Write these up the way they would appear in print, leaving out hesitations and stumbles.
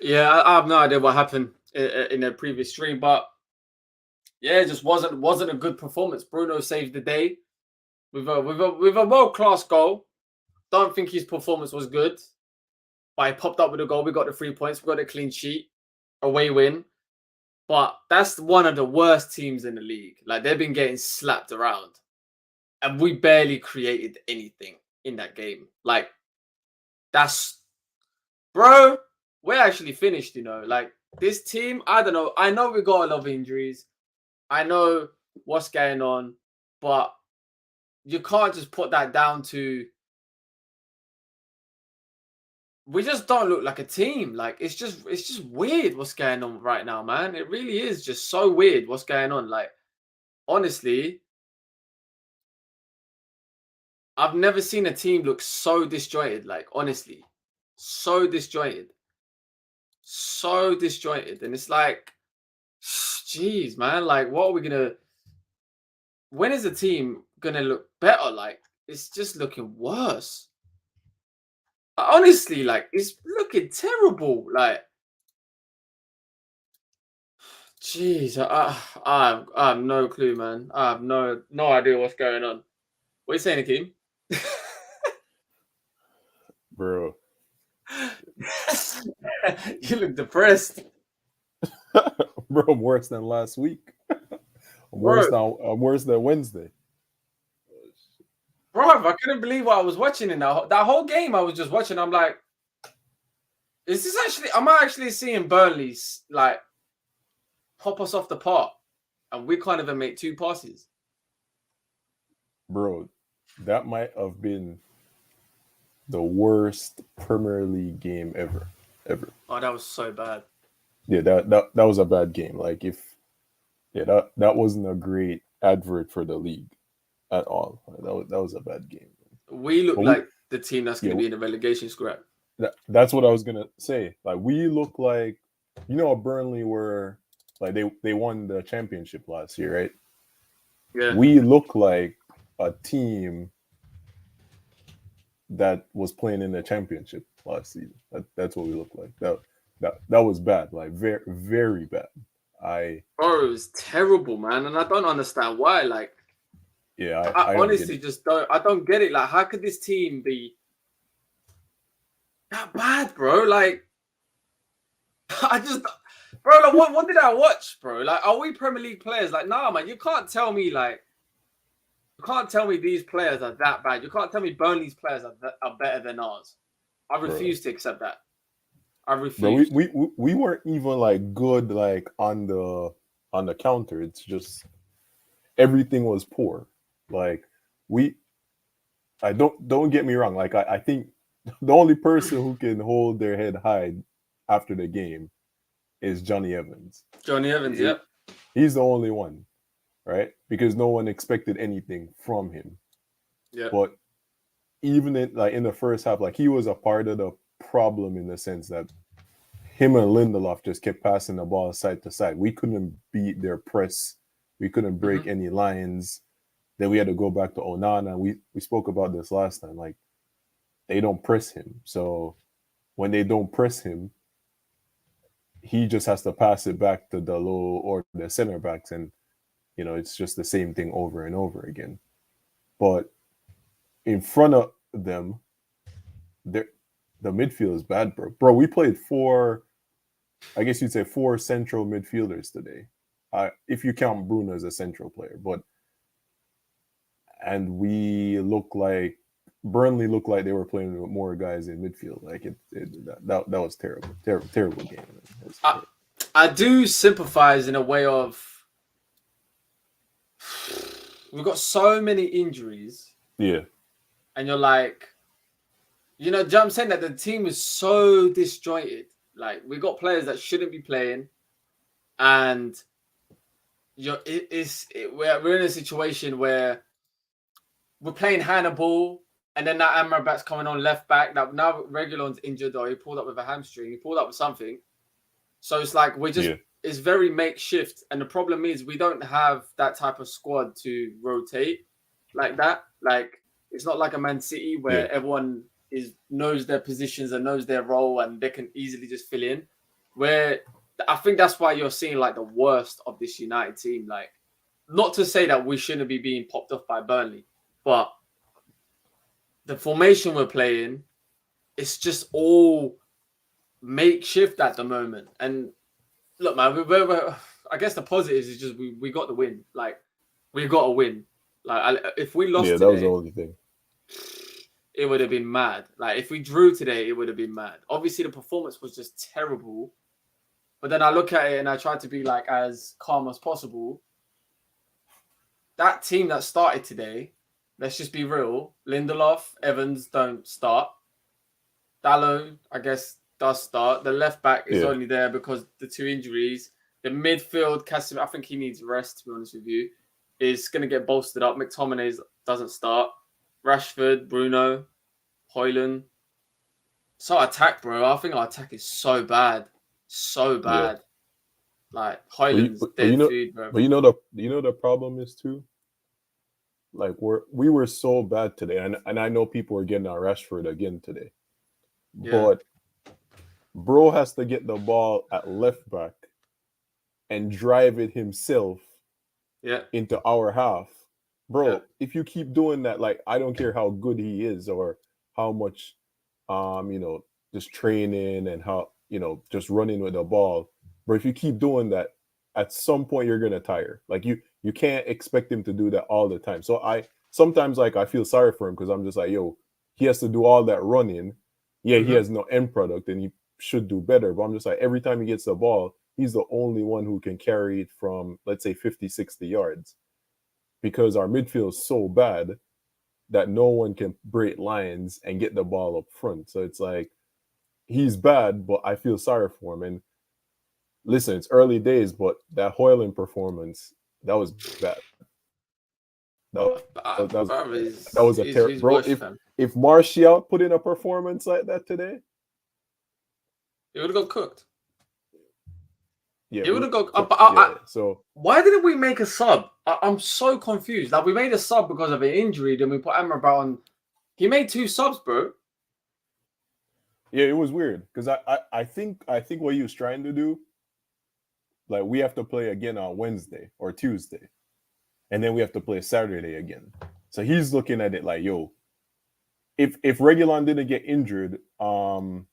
Yeah, I have no idea what happened in the previous stream, but yeah, it just wasn't a good performance. Bruno saved the day with a world class goal. Don't think his performance was good, but he popped up with a goal. We got the 3 points. We got a clean sheet, away win. But that's one of the worst teams in the league. Like they've been getting slapped around, and we barely created anything in that game. Like that's bro. We're actually finished. Like this team. I don't know. I know we got a lot of injuries. I know what's going on, but you can't just put that down to we just don't look like a team. Like it's just weird what's going on right now, man. It really is just so weird what's going on. Like honestly, I've never seen a team look so disjointed. Like honestly, so disjointed, so disjointed, and it's like, jeez, man. Like, what are we gonna? When is the team gonna look better? Like, it's just looking worse. Honestly, like it's looking terrible. Like, jeez, I have no clue, man. I have no idea what's going on. What are you saying, Akeem? Bro. You look depressed, Bro, I'm worse than last week. bro. I'm worse than Wednesday. Bro, I couldn't believe what I was watching in that whole game. I was just watching. I'm like, is this actually? Am I actually seeing Burnley's like pop us off the park, and we can't even make two passes? Bro, that might have been the worst Premier League game ever. Ever. Oh, that was so bad. Yeah, that was a bad game. Like if yeah, that wasn't a great advert for the league at all. That was a bad game. We look But we like the team that's going yeah, to be in the relegation scrap. that's what I was gonna say. Like we look like Burnley were like they won the championship last year, right? Yeah. We look like a team that was playing in the championship last season. That's what we look like. That was bad, like very very bad. I Bro, it was terrible, man, and I don't understand why. Like, yeah, I I don't get honestly it. just don't. I don't get it. Like, how could this team be that bad, bro? Like, I just, bro. Like, what did I watch, bro? Like, are we Premier League players? Like, nah, man. You can't tell me these players are that bad. You can't tell me Burnley's players are better than ours. I Bro. refuse to accept that. I Bro, refuse. we weren't even like good like on the counter. It's just everything was poor. Like we I don't get me wrong. Like I think the only person who can hold their head high after the game is Johnny Evans. Johnny Evans, He, yep. he's the only one, right? Because no one expected anything from him. Yep. But even in the first half, like he was a part of the problem in the sense that him and Lindelof just kept passing the ball side to side. We couldn't beat their press. We couldn't break Mm-hmm. any lines. Then we had to go back to Onana. We spoke about this last time. Like they don't press him. So when they don't press him, he just has to pass it back to the low or the center backs, and it's just the same thing over and over again. But in front of them, the midfield is bad, bro. Bro, we played four. I guess you'd say four central midfielders today, if you count Bruno as a central player. And we look like Burnley looked like they were playing with more guys in midfield. Like that was terrible, terrible game. I do sympathize in a way of we've got so many injuries, Yeah, and you're like, I'm saying that the team is so disjointed. Like we got players that shouldn't be playing, and we're in a situation where we're playing Hannibal, and then that Amrabat's coming on left back. Now Regulon's injured or he pulled up with a hamstring. He pulled up with something. So it's like yeah, it's very makeshift. And the problem is we don't have that type of squad to rotate like that. Like it's not like a Man City yeah, where everyone knows their positions and knows their role and they can easily just fill in. where I think that's why you're seeing like the worst of this United team. Like, not to say that we shouldn't be being popped off by Burnley, but the formation we're playing, it's just all makeshift at the moment. And look, man, I guess the positives is just we got the win. Like, we got a win. Like, if we lost Yeah, today, that was the only thing. it would have been mad. Like, if we drew today, it would have been mad. Obviously, the performance was just terrible. But then I look at it and I try to be like as calm as possible. That team that started today, let's just be real. Lindelof, Evans don't start. Dallo, I guess, does start. The left back is only there because the 2 injuries. The midfield, Casemiro, I think he needs rest, to be honest with you, is going to get bolstered up. McTominay doesn't start. Rashford, Bruno, Højlund. So attack, bro. I think our attack is so bad. So bad. Like, Højlund's dead food, bro. But you know the problem is too? Like, we were so bad today. And I know people are getting on Rashford again today. Yeah. But bro has to get the ball at left back and drive it himself into our half. Bro, if you keep doing that, like, I don't care how good he is or how much just training and how, just running with the ball. But if you keep doing that, at some point you're gonna tire. Like, you can't expect him to do that all the time. So I sometimes, like, I feel sorry for him because I'm just like, yo, he has to do all that running. Yeah, he has no end product and he should do better. But I'm just like, every time he gets the ball, he's the only one who can carry it from, let's say, 50, 60 yards. Because our midfield is so bad that no one can break lines and get the ball up front. So it's like, he's bad, but I feel sorry for him. And listen, it's early days, but that Højlund performance, that was bad. That was a terrible. Bro, if Martial put in a performance like that today, it would have got cooked. Yeah, it would have got. So why didn't we make a sub? I'm so confused. Like, we made a sub because of an injury, then we put Amrabat on. He made 2 subs, bro. Yeah, it was weird because I think what he was trying to do, like, we have to play again on Wednesday or Tuesday, and then we have to play Saturday again. So he's looking at it like, yo, if Reguilon didn't get injured, Varane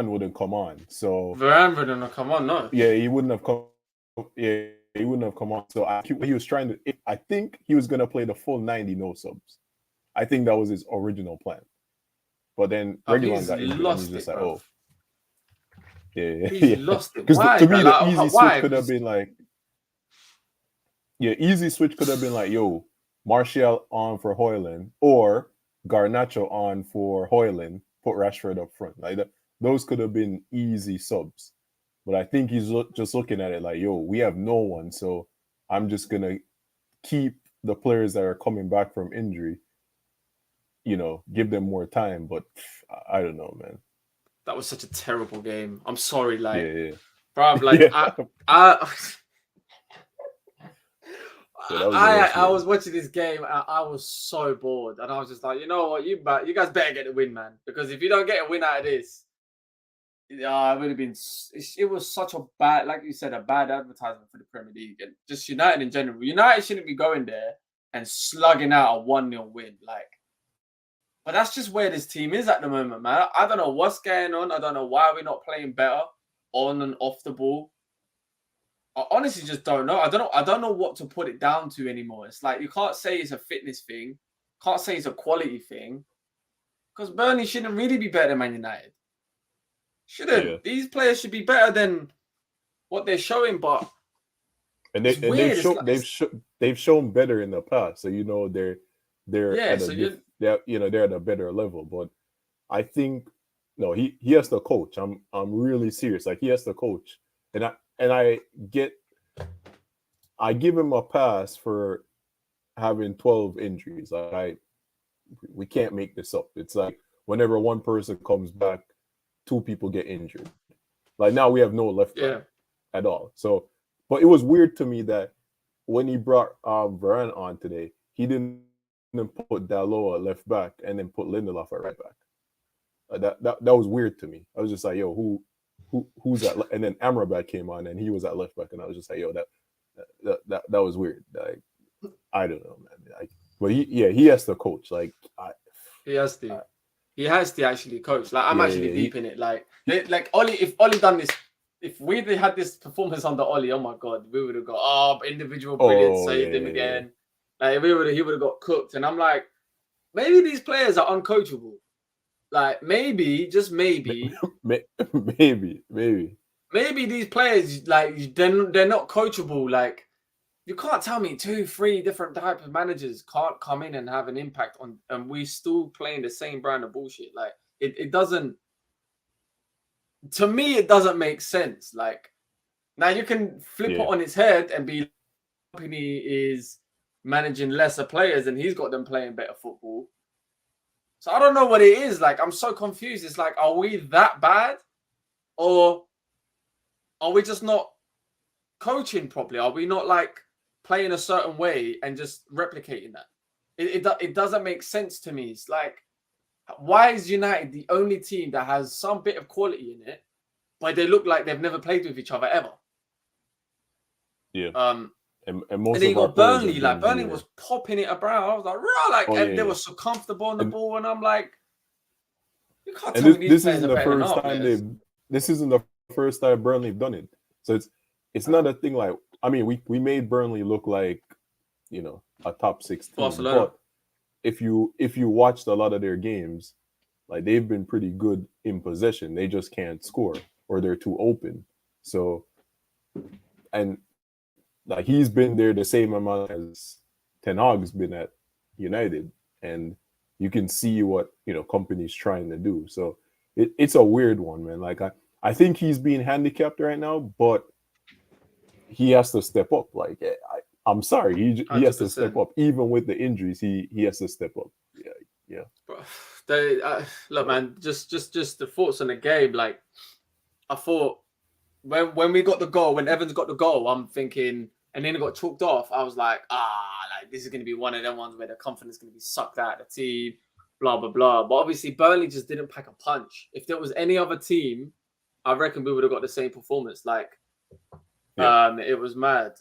wouldn't come on. So Varane wouldn't have come on, no. Yeah, he wouldn't have come. Yeah, he wouldn't have come on. So he was trying to. I think he was gonna play the full 90 no subs. I think that was his original plan. But then Reguilon got injured, and he's just like, bro. oh, yeah, he's lost it. Because to me, like, the easy switch could have been like, easy switch could have been like, yo, Martial on for Højlund or Garnacho on for Højlund, put Rashford up front. Like that, those could have been easy subs. But I think he's just looking at it like, yo, we have no one, so I'm just gonna keep the players that are coming back from injury, give them more time. But I don't know, man. That was such a terrible game. I'm sorry, like, bro, like, I was watching this game and I was so bored, and I was just like, you know what, you guys better get the win, man, because if you don't get a win out of this, it would have been. It was such a bad, like you said, a bad advertisement for the Premier League and just United in general. United shouldn't be going there and slugging out a 1-0 win, like. But that's just where this team is at the moment, man. I don't know what's going on. I don't know why we're not playing better on and off the ball. I honestly just don't know. I don't know what to put it down to anymore. It's like, you can't say it's a fitness thing. Can't say it's a quality thing. Because Burnley shouldn't really be better than Man United. Shouldn't. Yeah. These players should be better than what they're showing, but they've shown better in the past. So they're at a better level. But I think he has to coach. I'm really serious. Like, he has to coach. And I give him a pass for having 12 injuries. Like, we can't make this up. It's like whenever one person comes back, 2 people get injured. Like, now we have no left back at all. So, but it was weird to me that when he brought Varane on today, he didn't put Dalot at left back and then put Lindelof at right back. That was weird to me. I was just like, yo, who's that? And then Amrabat came on, and he was at left back, and I was just like, yo, that was weird. Like, I don't know, man. Like, but he has to coach. Like, he has to. He has to actually coach. Like, I'm actually deep in it. Like Oli, if Oli done this, if we had this performance under Oli, oh my god, we would have got individual brilliance, saved him again. Like, he would have got cooked. And I'm like, maybe these players are uncoachable. Like, maybe, just maybe, maybe these players, like, they're not coachable. Like, you can't tell me 2-3 different types of managers can't come in and have an impact on, and we still playing the same brand of bullshit. Like, it doesn't. To me, it doesn't make sense. Like, now you can flip it on its head and be, company is managing lesser players and he's got them playing better football. So I don't know what it is. Like, I'm so confused. It's like, are we that bad, or are we just not coaching properly? Are we not like playing a certain way and just replicating that? It doesn't make sense to me. It's like, why is United the only team that has some bit of quality in it, but they look like they've never played with each other ever? Yeah. And then you got Burnley. Like, Burnley was popping it about. I was like, raw, like, they were so comfortable on the ball, and I'm like, you can't tell me these players are better than our players. This isn't the first time Burnley have done it. So it's not a thing like, I mean, we made Burnley look like, you know, a top 6 team. Barcelona. But if you watched a lot of their games, like, they've been pretty good in possession. They just can't score, or they're too open. So, and like, he's been there the same amount as Ten Hag's been at United, and you can see what, you know, company's trying to do. So it's a weird one, man. Like, I think he's being handicapped right now, but he has to step up. Like, I'm sorry, he has to step up. Even with the injuries, he has to step up. Yeah. Look, man, just the thoughts on the game. Like, I thought when we got the goal, when Evans got the goal, I'm thinking, and then it got chalked off. I was like, like, this is going to be one of them ones where the confidence is going to be sucked out of the team, blah, blah, blah. But obviously, Burnley just didn't pack a punch. If there was any other team, I reckon we would have got the same performance. Like, it was mad.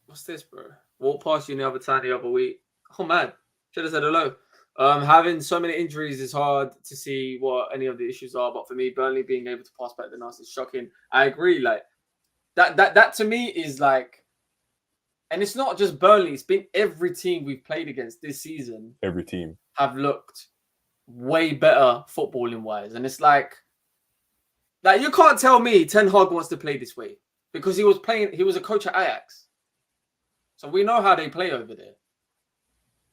What's this, bro? Walked past you the other week. Oh, man. Should have said hello. Having so many injuries is hard to see what any of the issues are. But for me, Burnley being able to pass back than us is shocking. I agree. Like, that to me is like, and it's not just Burnley. It's been every team we've played against this season. Every team have looked way better footballing wise. And it's like you can't tell me Ten Hag wants to play this way, because he was a coach at Ajax. So we know how they play over there.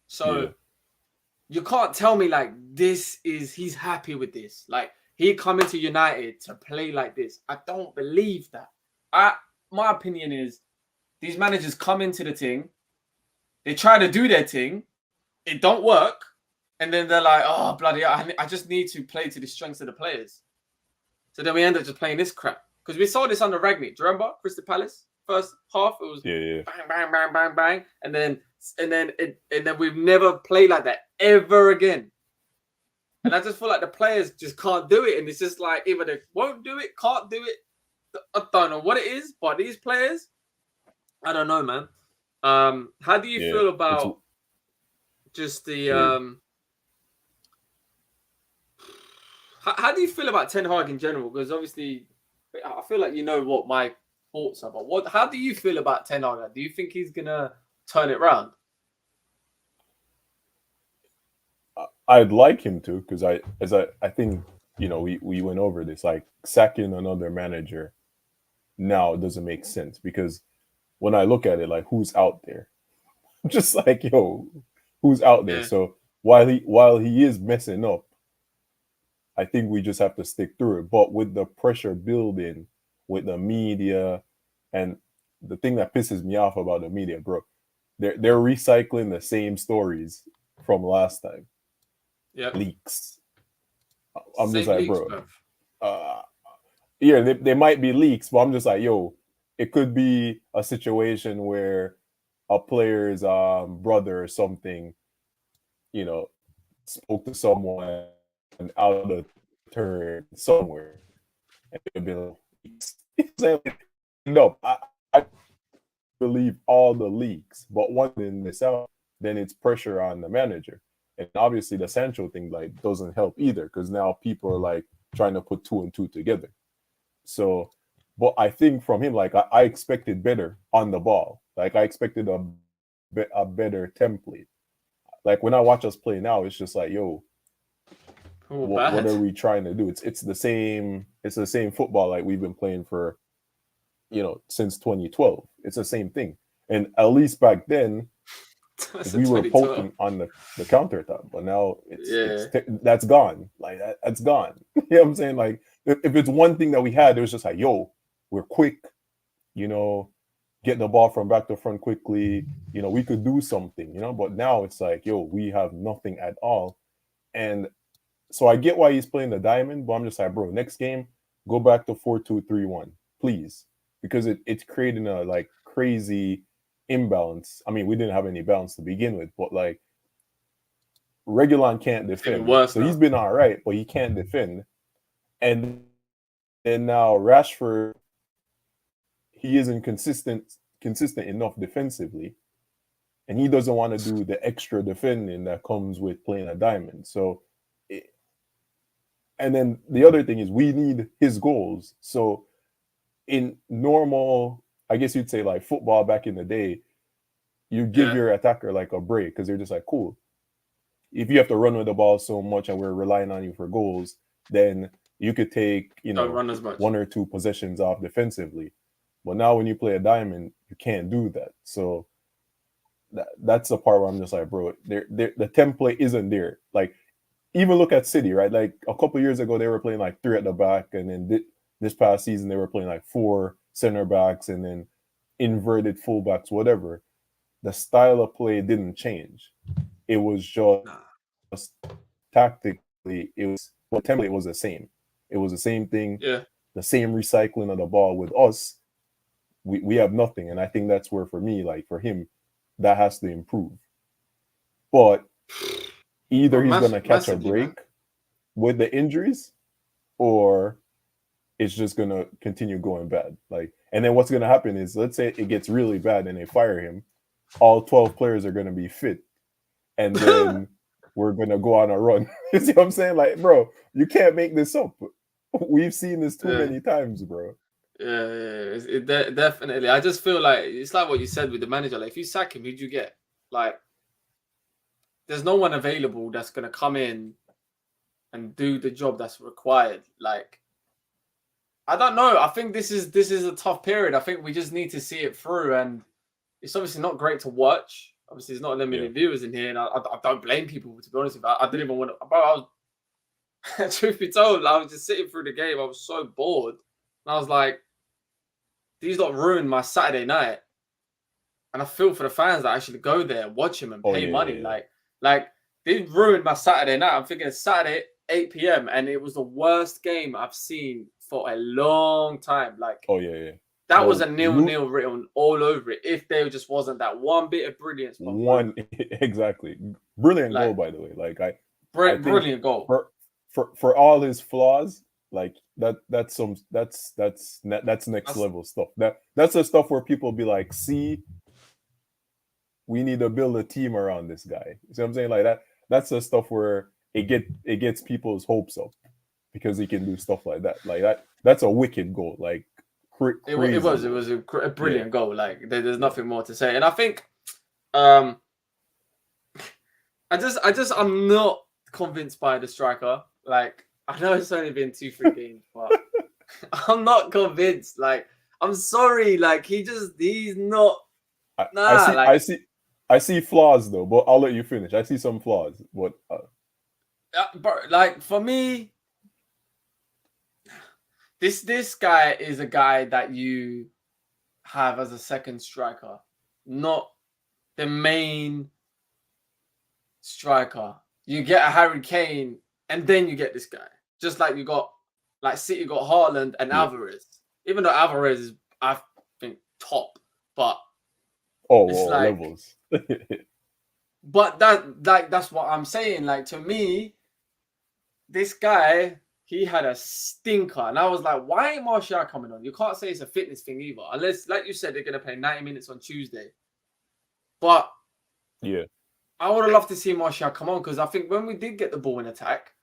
So you can't tell me like he's happy with this. Like, he come into United to play like this. I don't believe that. My opinion is, these managers come into the thing, they try to do their thing, it don't work, and then they're like, oh, bloody hell, I just need to play to the strengths of the players. So then we end up just playing this crap. Because we saw this under Ragnick. Do you remember Crystal Palace? First half, it was bang, bang, bang, bang, bang, and then we've never played like that ever again. And I just feel like the players just can't do it, and it's just like, either they won't do it, can't do it. I don't know what it is, but these players, I don't know, man. How do you feel about just the how do you feel about Ten Hag in general? Because obviously, I feel like you know what my thoughts are. But how do you feel about Ten Hag? Do you think he's gonna turn it around? I'd like him to, because I think, you know, we went over this. Like, sacking another manager now doesn't make sense, because when I look at it, like, who's out there? I'm just like, yo, who's out there? So while he is messing up, I think we just have to stick through it. But with the pressure building, with the media, and the thing that pisses me off about the media, bro, they're recycling the same stories from last time. Yeah, leaks. I'm just like, bro. They might be leaks, but I'm just like, yo, it could be a situation where a player's brother or something, you know, spoke to someone out of the turn somewhere, and it'd be like, no, I believe all the leaks, but one in this out, then it's pressure on the manager. And obviously the Sancho thing like doesn't help either, because now people are like trying to put 2 and 2 together. So, but I think from him, like I expected better on the ball. Like I expected a better template. Like when I watch us play now, it's just like, yo, what are we trying to do? It's the same football like we've been playing for, since 2012. It's the same thing. And at least back then, we were potent on the counter attack, but now that's gone. Like that's gone. You know what I'm saying? Like if it's one thing that we had, it was just like, yo, we're quick, get the ball from back to front quickly, we could do something, but now it's like, yo, we have nothing at all. And so I get why he's playing the diamond, but I'm just like, bro, next game, go back to 4-2-3-1, please. Because it's creating a like crazy imbalance. I mean, we didn't have any balance to begin with, but like Reguilon can't defend. So he's been all right, but he can't defend. And now Rashford, he isn't consistent enough defensively, and he doesn't want to do the extra defending that comes with playing a diamond. So, and then the other thing is we need his goals. So in normal, I guess you'd say like football back in the day, you give your attacker like a break because they're just like, cool. If you have to run with the ball so much and we're relying on you for goals, then you could take, run as much. 1 or 2 possessions off defensively. But now when you play a diamond, you can't do that. So that's the part where I'm just like, bro, the template isn't there. Like, even look at City, right? Like a couple of years ago, they were playing like 3 at the back, and then this past season they were playing like 4 center backs and then inverted fullbacks, whatever. The style of play didn't change. It was just tactically, the template was the same. It was the same thing. Yeah. The same recycling of the ball with us. We have nothing, and I think that's where, for me, like for him, that has to improve. But either he's going to catch a break with the injuries, or it's just going to continue going bad. Like, and then what's going to happen is, let's say it gets really bad and they fire him, all 12 players are going to be fit, and then we're going to go on a run. You see what I'm saying? Like, bro, you can't make this up. We've seen this too many times, bro. Yeah, definitely. I just feel like it's like what you said with the manager. Like, if you sack him, who'd you get? Like, there's no one available that's gonna come in and do the job that's required. Like, I don't know. I think this is a tough period. I think we just need to see it through, and it's obviously not great to watch. Obviously, there's not limited viewers in here, and I don't blame people, to be honest with you. I didn't even want to. Bro, I was, truth be told, I was just sitting through the game. I was so bored, and I was like, these lot ruined my Saturday night, and I feel for the fans that actually go there, watch him, and pay money. Yeah. Like they ruined my Saturday night. I'm thinking Saturday 8 p.m. and it was the worst game I've seen for a long time. Like, that was a 0-0 written all over it. If there just wasn't that one bit of brilliance, exactly, brilliant goal, by the way. Like brilliant goal for all his flaws. Like that's next level stuff. That's the stuff where people be like, see, we need to build a team around this guy. You see what I'm saying? Like that's the stuff where it gets people's hopes up because he can do stuff like that. Like that's a wicked goal. Like crazy. It was a brilliant goal. Like there's nothing more to say. And I think I'm not convinced by the striker. Like, I know it's only been 2-3 games, but I'm not convinced. Like, I'm sorry. Like, he's not. I see flaws though, but I'll let you finish. I see some flaws, but like, for me, this guy is a guy that you have as a second striker, not the main striker. You get a Harry Kane, and then you get this guy. Just like you got, like City got Haaland and Alvarez. Even though Alvarez is, I think, top, but it's like, levels. But that's what I'm saying. Like, to me, this guy, he had a stinker. And I was like, why ain't Martial coming on? You can't say it's a fitness thing either. Unless, like you said, they're going to play 90 minutes on Tuesday. But Yeah. I would have loved to see Martial come on, because I think when we did get the ball in attack,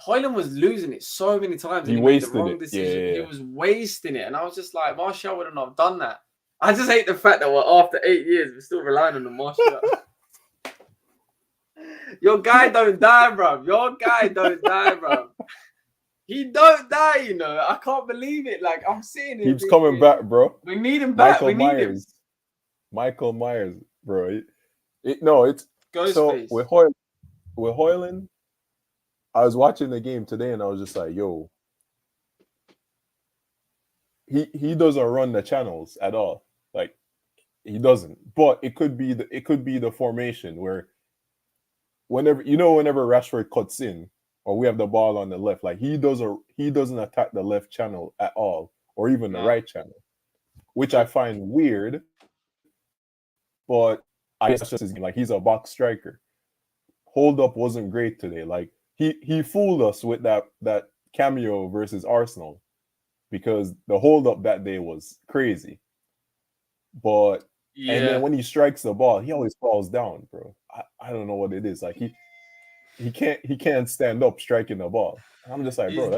Højlund was losing it so many times. He And he made the wasted wrong it. decision. Yeah. He was wasting it. And I was just like, Martial would have not done that. I just hate the fact that after 8 years, we're still relying on the Martial. Your guy don't die, bro. Your guy don't die, bro. He don't die, you know. I can't believe it. Like, I'm seeing it. Keeps coming back, bro. We need him back. We need him. Michael Myers, bro. It's Ghost so face. with Højlund, I was watching the game today and I was just like, yo, he doesn't run the channels at all. Like, he doesn't. But it could be the formation where whenever Rashford cuts in or we have the ball on the left, like he doesn't attack the left channel at all, or even the right channel, which I find weird. But I guess that's just his game. Like, he's a box striker. Hold up wasn't great today. Like, he fooled us with that cameo versus Arsenal, because the hold up that day was crazy. But and then when he strikes the ball, he always falls down, bro. I don't know what it is. Like, he can't stand up striking the ball. I'm just like, bro,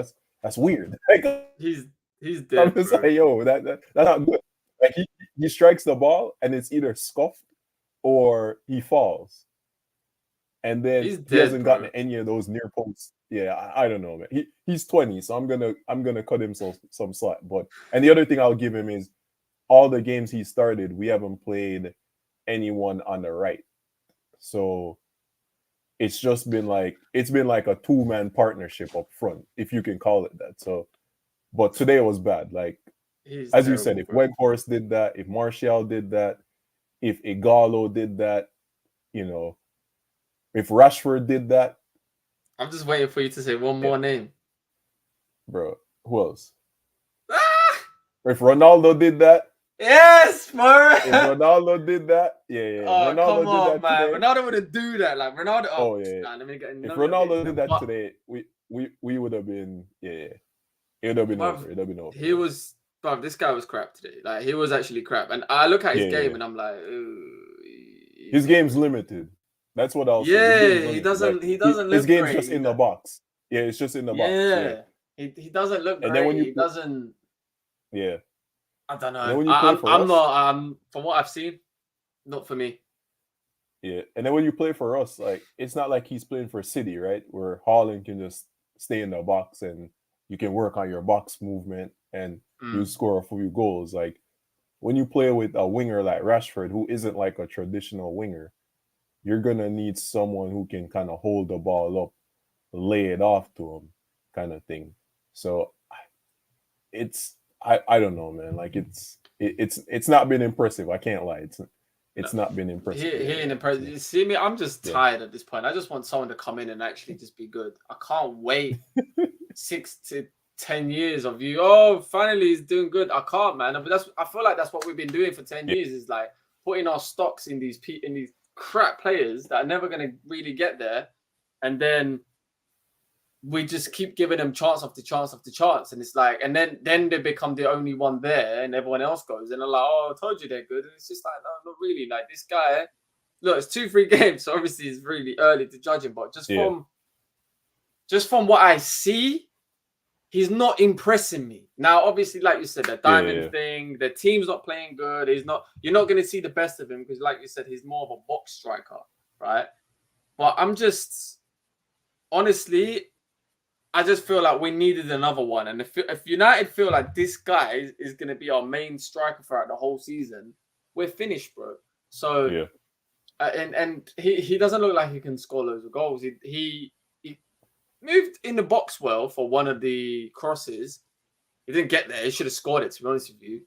that's weird. Like, he's dead. I'm just like, yo, that's not good. Like, he strikes the ball and it's either scuffed or he falls. And then he hasn't gotten any of those near posts. Yeah, I don't know, man. He's 20, so I'm gonna cut him some slack. But and the other thing I'll give him is all the games he started, we haven't played anyone on the right. So it's just been like a 2-man partnership up front, if you can call it that. So, but today was bad. Like, as you said, if Weghorst did that, if Martial did that, if Igalo did that, you know, if Rashford did that. I'm just waiting for you to say one more name. Bro, who else? If Ronaldo did that. Yes, bro. If Ronaldo did that, yeah. Oh, Ronaldo come on, did that man. today. Ronaldo wouldn't do that. Like, Ronaldo. Oh, yeah. Nah, let me get if Ronaldo did that today, we would have been, it would have been over. It would have been over. He was, bro, this guy was crap today. Like, he was actually crap. And I look at his game and I'm like, his game's limited. That's what I'll say. Yeah, he doesn't look his game's great just in the box. Yeah, it's just in the box. Yeah. He doesn't look great. And then when he doesn't. Yeah. I don't know. I'm not. From what I've seen, not for me. Yeah, and then when you play for us, like, it's not like he's playing for City, right? Where Haaland can just stay in the box and you can work on your box movement and you score a few goals. Like, when you play with a winger like Rashford, who isn't like a traditional winger, you're gonna need someone who can kind of hold the ball up, lay it off to him, kind of thing. So it's I don't know, man. Like, it's not been impressive. I can't lie. It's not been impressive. He ain't impressive. You see me? I'm just tired at this point. I just want someone to come in and actually just be good. I can't wait 6 to 10 years of you. Oh, finally he's doing good. I can't, man. But I feel like that's what we've been doing for 10 years. Is like putting our stocks in these crap players that are never going to really get there, and then we just keep giving them chance after chance after chance, and it's like, and then they become the only one there, and everyone else goes, and they're like, "Oh, I told you they're good," and it's just like, no, not really. Like, this guy, look, it's 2-3 games, so obviously it's really early to judge him, but just from what I see, he's not impressing me. Now, obviously, like you said, the diamond thing, the team's not playing good. You're not going to see the best of him because, like you said, he's more of a box striker, right? But I'm just, honestly, I just feel like we needed another one. And if United feel like this guy is going to be our main striker throughout the whole season, we're finished, bro. So, and he doesn't look like he can score loads of goals. He moved in the box well for one of the crosses. He didn't get there. He should have scored it, to be honest with you.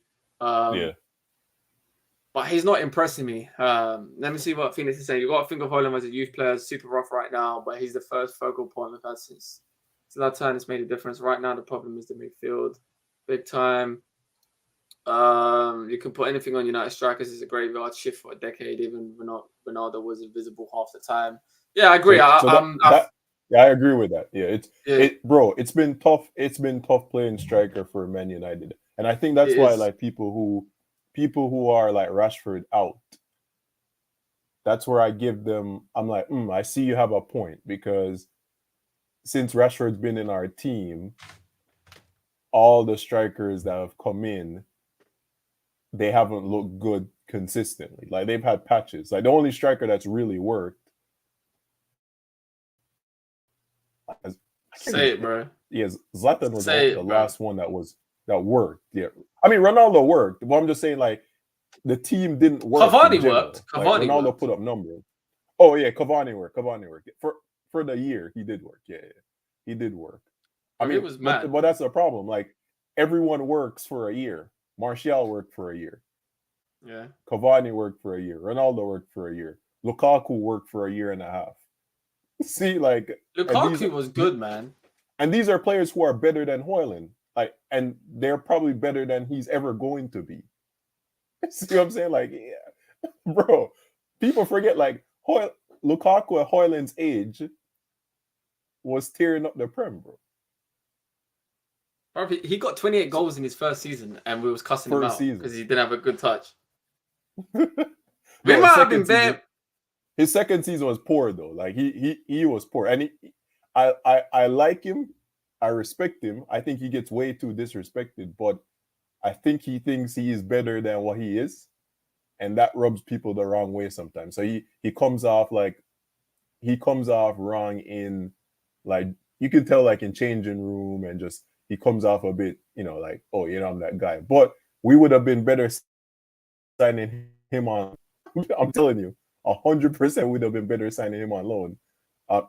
But he's not impressing me. Let me see what Phoenix is saying. You've got to think of Højlund as a youth player, super rough right now, but he's the first focal point we've had since that time. It's made a difference. Right now, the problem is the midfield. Big time. You can put anything on United strikers. It's a graveyard shift for a decade. Even Ronaldo was invisible half the time. Yeah, I agree. Yeah, I agree with that. Yeah, bro. It's been tough. It's been tough playing striker for Man United, and I think that's why like people who are like Rashford out. That's where I give them. I'm like, I see you have a point, because since Rashford's been in our team, all the strikers that have come in, they haven't looked good consistently. Like they've had patches. Like the only striker that's really worked. Say it, bro. Yes, Zlatan was the last one that worked. Yeah, I mean Ronaldo worked, but I'm just saying like the team didn't work. Cavani worked. Cavani Ronaldo worked. put up numbers. Oh yeah, Cavani worked. For the year he did work. Yeah, he did work. I mean, it was mad. But that's the problem. Like everyone works for a year. Martial worked for a year. Yeah. Cavani worked for a year. Ronaldo worked for a year. Lukaku worked for a year and a half. See, like Lukaku was good, man. And these are players who are better than Højlund. Like, and they're probably better than he's ever going to be. See what I'm saying? Like, yeah, bro, people forget like Lukaku at Højlund's age was tearing up the Prem, bro. He got 28 goals in his first season, and we was cussing him out because he didn't have a good touch. We might have been bad. His second season was poor though. Like he was poor, and I like him. I respect him. I think he gets way too disrespected, but I think he thinks he is better than what he is, and that rubs people the wrong way sometimes. So he comes off wrong in, like, you can tell like in changing room, and just he comes off a bit, like, oh, I'm that guy. But we would have been better signing him on. I'm telling you, 100% would have been better signing him on loan.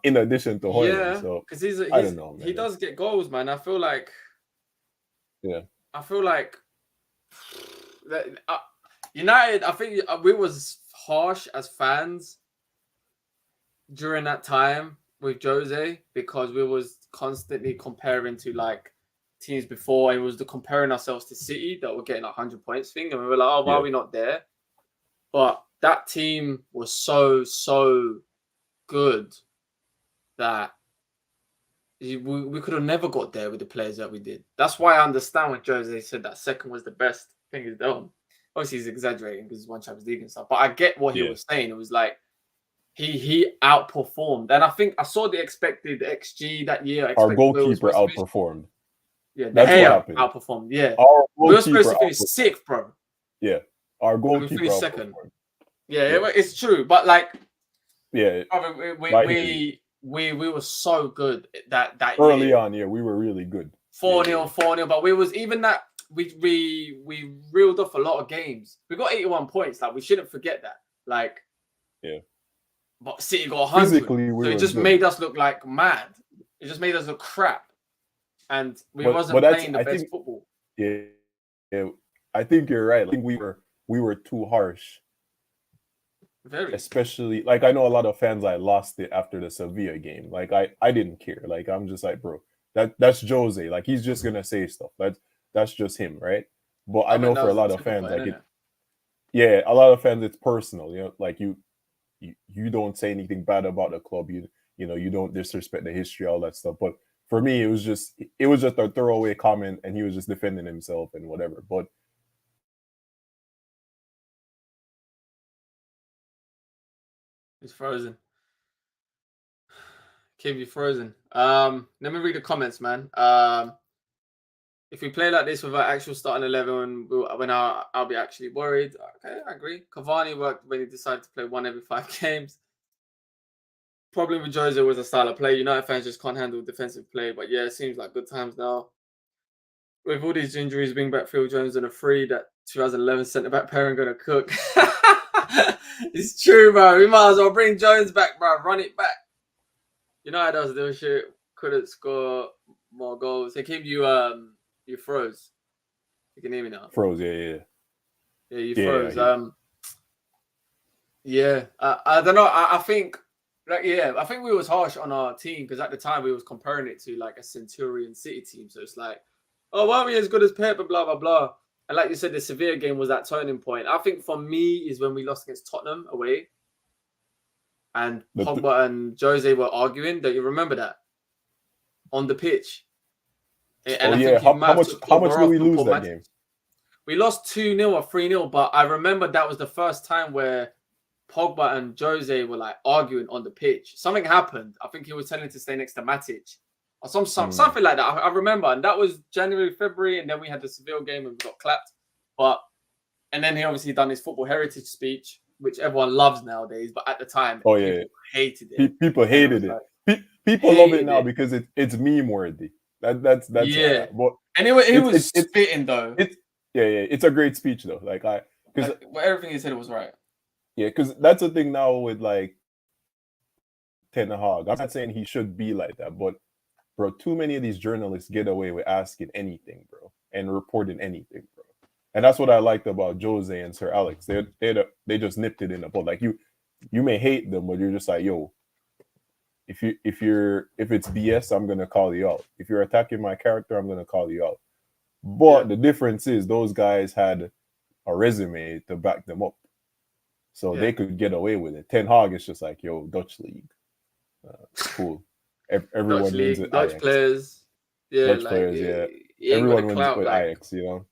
In addition to Højlund. Yeah, so because I don't know, man. He does get goals, man. I feel like, United. I think we was harsh as fans during that time with Jose, because we was constantly comparing to like teams before, and it was comparing ourselves to City that were getting 100 points thing, and we were like, oh, why are we not there? But that team was so good that we could have never got there with the players that we did. That's why I understand when Jose said that second was the best thing he's done. Obviously, he's exaggerating because he's won Champions League and stuff, but I get what he was saying. It was like he outperformed, and I think I saw the expected XG that year. Our goalkeeper outperformed. Yeah, that's what happened. Outperformed. Yeah, we were supposed to finish sixth, bro. Yeah, our goalkeeper we finished second. Yeah, it's true, but like, we were so good that early year. On. Yeah, we were really good. 4-0, but we was even that we reeled off a lot of games. We got 81 points. Like, we shouldn't forget that. Like, but City got 100. Physically, so it just made us look like mad. It just made us look crap, and wasn't playing the best football. Yeah, I think you're right. I think we were too harsh. Very. Especially, like, I know a lot of fans lost it after the Sevilla game. Like, I didn't care. Like, I'm just like, bro, that's Jose. Like, he's just gonna say stuff. That's just him, right? But I know for a lot of fans, like, a lot of fans, it's personal. Like you don't say anything bad about the club. You don't disrespect the history, all that stuff. But for me, it was just a throwaway comment, and he was just defending himself and whatever. But he's frozen. Keep you frozen. Let me read the comments, man. If we play like this with our actual starting 11, when I'll be actually worried. Okay, I agree. Cavani worked when he decided to play one every 5 games. Problem with Jose was a style of play. United fans just can't handle defensive play. But yeah, it seems like good times now. With all these injuries, bring back Phil Jones on a free. That 2011 centre-back pairing going to cook. It's true, bro. We might as well bring Jones back, bro. Run it back. United does do shit. Couldn't score more goals. They gave you froze. You can hear me now. Froze, yeah. Yeah, you froze. I don't know. I think, I think we was harsh on our team because at the time we was comparing it to like a Centurion City team. So it's like, oh, why are we as good as Pep and blah blah blah. And like you said, the Sevilla game was that turning point. I think for me is when we lost against Tottenham away. And Pogba and Jose were arguing. Don't you remember that? On the pitch. And I think how much did we lose that game? We lost 2-0 or 3-0, but I remember that was the first time where Pogba and Jose were like arguing on the pitch. Something happened. I think he was telling to stay next to Matic. Or something like that. I remember. And that was January, February, and then we had the Seville game and we got clapped. And then he obviously done his football heritage speech, which everyone loves nowadays, but at the time, people hated it. People hated it. People love it now because it's meme worthy. That's yeah. But anyway, it was spitting though. It's a great speech though. Because everything he said was right. Yeah, because that's the thing now with like Ten Hag. I'm not saying he should be like that, but bro, too many of these journalists get away with asking anything, bro, and reporting anything, bro. And that's what I liked about Jose and Sir Alex. They just nipped it in the bud. Like you may hate them, but you're just like, yo, if it's BS, I'm gonna call you out. If you're attacking my character, I'm gonna call you out. But the difference is those guys had a resume to back them up, so they could get away with it. Ten Hag is just like, yo, Dutch league, cool. Everyone Dutch wins with Dutch Ajax. Players, Dutch players, everyone wins with Ajax, you know.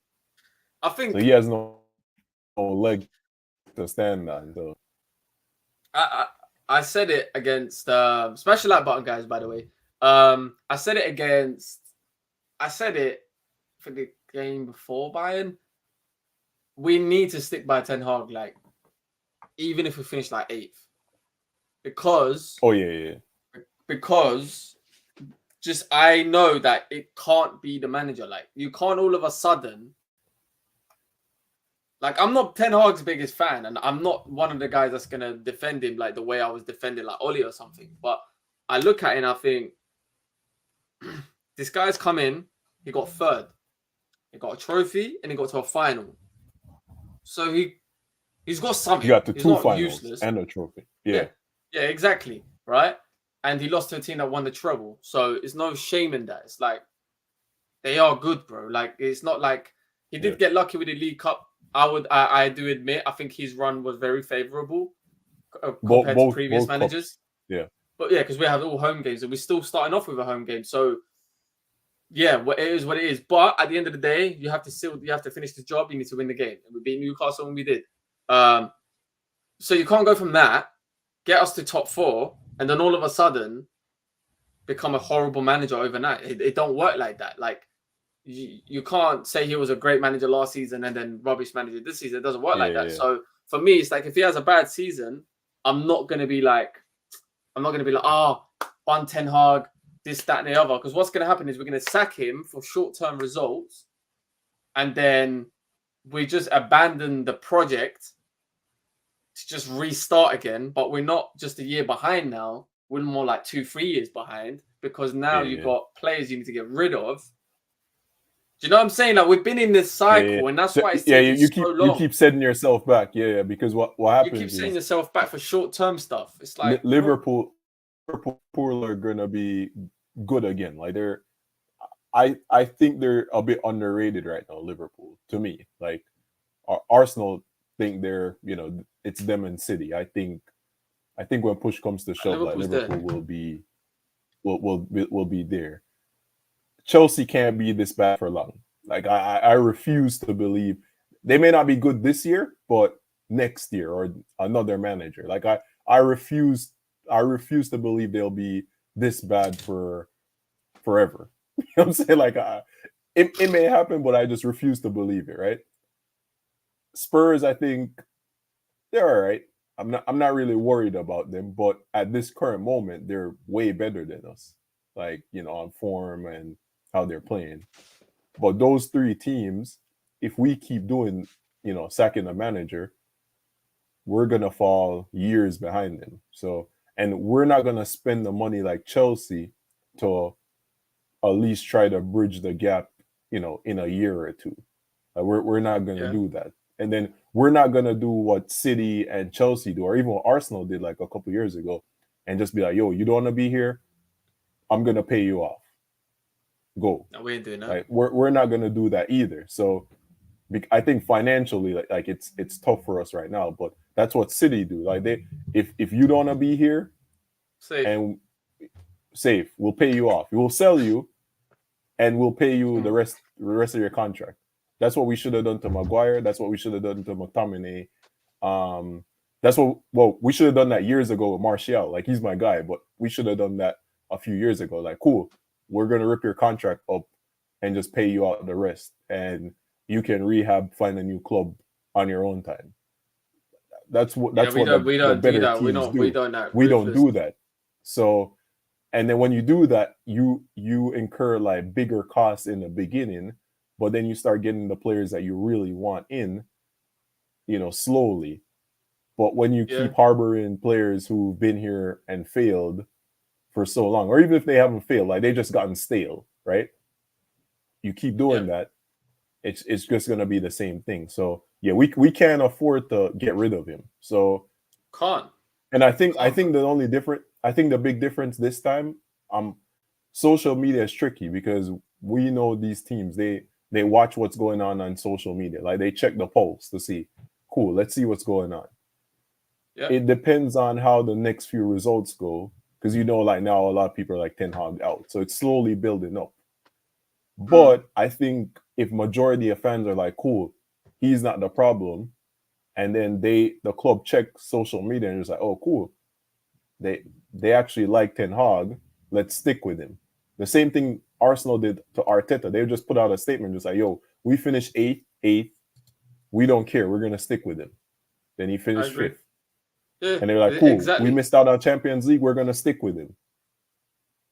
I think so. He has no leg to stand on. So I said it against smash the like button, guys. By the way, I said it for the game before Bayern. We need to stick by Ten Hag, like even if we finish like 8th, because because just I know that it can't be the manager. Like you can't all of a sudden. Like, I'm not Ten Hag's biggest fan, and I'm not one of the guys that's going to defend him like the way I was defending like Oli or something. But I look at it and I think, this guy's come in, he got 3rd. He got a trophy, and he got to a final. So he's got something. You got the he's 2 finals useless. And a trophy. Yeah, exactly. Right? And he lost to a team that won the treble. So it's no shame in that. It's like, they are good, bro. Like, it's not like, he did get lucky with the League Cup. I do admit, I think his run was very favorable compared to previous managers. Cups. Yeah. But because we have all home games and we're still starting off with a home game. So, it is what it is. But at the end of the day, you have to finish the job. You need to win the game. And we beat Newcastle when we did. So you can't go from that, get us to top 4, and then all of a sudden become a horrible manager overnight. It don't work like that. Like, you can't say he was a great manager last season and then rubbish manager this season. It doesn't work like that. So for me, it's like if he has a bad season, I'm not gonna be like, one Ten Hag, this, that, and the other. Because what's gonna happen is we're gonna sack him for short-term results, and then we just abandon the project to just restart again. But we're not just a year behind now. We're more like 2-3 years behind because now you've got players you need to get rid of. Do you know what I'm saying? Like, we've been in this cycle, and that's why it's taking so long. You keep setting yourself back, because what happens is... You keep setting yourself back for short-term stuff. It's like... Liverpool are going to be good again. Like, I think they're a bit underrated right now, Liverpool, to me. Like, Arsenal think they're, it's them and City. I think when push comes to shove, like, Liverpool will be there. Chelsea can't be this bad for long. Like, I refuse to believe they may not be good this year, but next year or another manager. Like, I refuse to believe they'll be this bad for forever. You know what I'm saying? Like, it may happen, but I just refuse to believe it. Right? Spurs, I think they're all right. I'm not really worried about them, but at this current moment, they're way better than us. Like, on form and how they're playing. But those 3 teams, if we keep doing, sacking a manager, we're gonna fall years behind them. So, and we're not gonna spend the money like Chelsea to at least try to bridge the gap, in a year or 2. Like, we're not gonna do that. And then we're not gonna do what City and Chelsea do, or even what Arsenal did like a couple years ago, and just be like, yo, you don't want to be here, I'm gonna pay you off. Go. No, we ain't doing that. Like, we're not gonna do that either. So I think financially, like it's tough for us right now. But that's what City do. Like if you don't want to be here, Safe. and safe, we'll pay you off. We will sell you, and we'll pay you the rest of your contract. That's what we should have done to Maguire. That's what we should have done to McTominay. That's what we should have done that years ago with Martial. Like, he's my guy, but we should have done that a few years ago. Like, cool, we're gonna rip your contract up and just pay you out the rest, and you can rehab, find a new club on your own time. That's what the better teams do. We don't do that. So, and then when you do that, you incur like bigger costs in the beginning, but then you start getting the players that you really want in, slowly. But when you keep harboring players who've been here and failed for so long, or even if they haven't failed, like they just gotten stale, right? You keep doing that, it's just gonna be the same thing. So yeah, we can't afford to get rid of him. So can't. And I think the big difference this time, social media is tricky because we know these teams, they watch what's going on social media. Like, they check the pulse to see, cool, let's see what's going on. Yeah. It depends on how the next few results go, because like now a lot of people are like Ten Hag out, so it's slowly building up. But I think if majority of fans are like, cool, he's not the problem, and then the club check social media and it's like, oh, cool, they actually like Ten Hag, let's stick with him. The same thing Arsenal did to Arteta. They just put out a statement just like, yo, we finished eighth, we don't care, we're gonna stick with him. Then he finished fifth. Yeah, and they're like, cool, we missed out on Champions League, we're gonna stick with him.